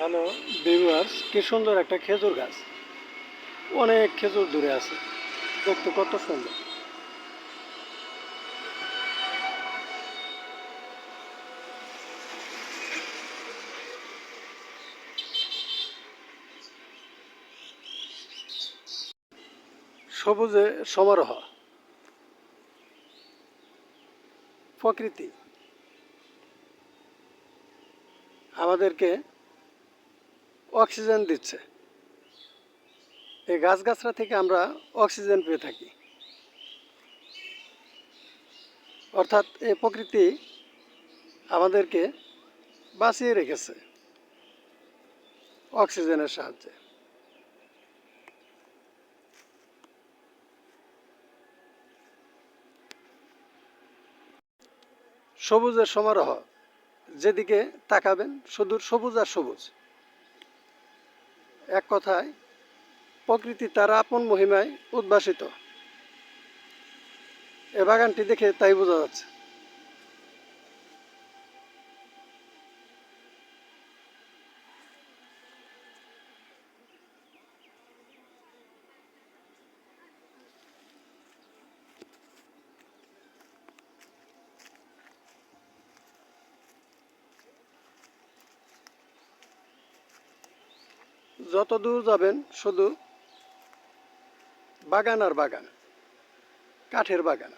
Hello viewers, কি সুন্দর একটা খেজুর গাছ। অনেক খেজুর দূরে আছে, দেখতে কত সুন্দর। সবুজে সমারোহ। প্রকৃতি আমাদেরকে অক্সিজেন দিচ্ছে। এই গাছগাছরা থেকে আমরা অক্সিজেন পেয়ে থাকি। অর্থাৎ এই প্রকৃতি আমাদেরকে বাঁচিয়ে রেখেছে অক্সিজেনের সাহায্যে। সবুজের সমারোহ, যেদিকে তাকাবেন শুধু সবুজ আর সবুজ। এক কথায় প্রকৃতি তার আপন মহিমায় উদ্ভাসিত। এ বাগানটি দেখে তাই বোঝা যাচ্ছে। যত দূর যাবেন শুধু বাগান আর বাগান, কাঠের বাগান।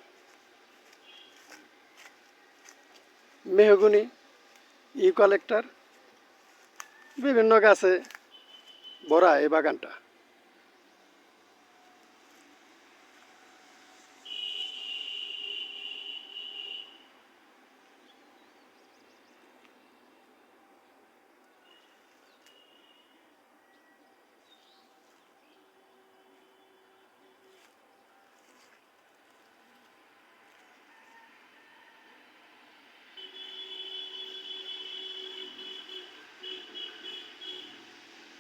মেহগনি, ইউক্যালিপটাস, বিভিন্ন গাছে ভরা এই বাগানটা।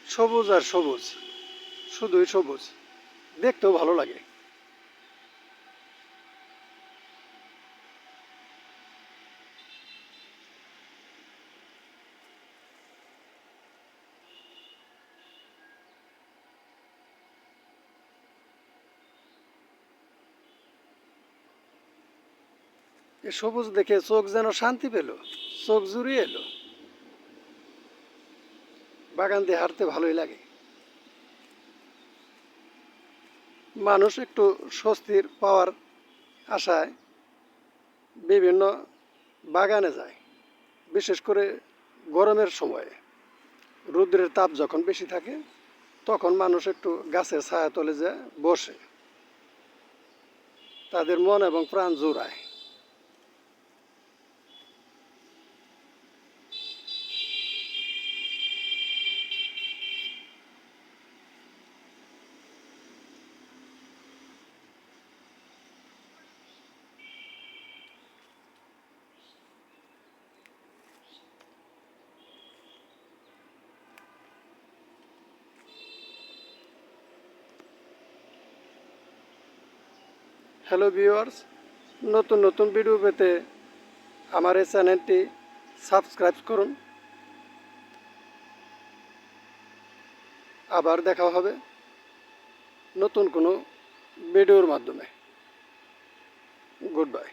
সবুজ আর সবুজ, শুধুই সবুজ, দেখতেও ভালো লাগে। এ সবুজ দেখে চোখ যেন শান্তি পেল, চোখ জুড়িয়ে এলো। বাগান দিয়ে হাঁটতে ভালোই লাগে। মানুষ একটু স্বস্তির পাওয়ার আশায় বিভিন্ন বাগানে যায়, বিশেষ করে গরমের সময়ে। রৌদ্রের তাপ যখন বেশি থাকে তখন মানুষ একটু গাছের ছায়া তলে যায় বসে, তাদের মন এবং প্রাণ জোড়ায়। হ্যালো ভিউয়ার্স, নতুন নতুন ভিডিও পেতে আমার এই চ্যানেলটি সাবস্ক্রাইব করুন। আবার দেখা হবে নতুন কোনো ভিডিওর মাধ্যমে। Good bye.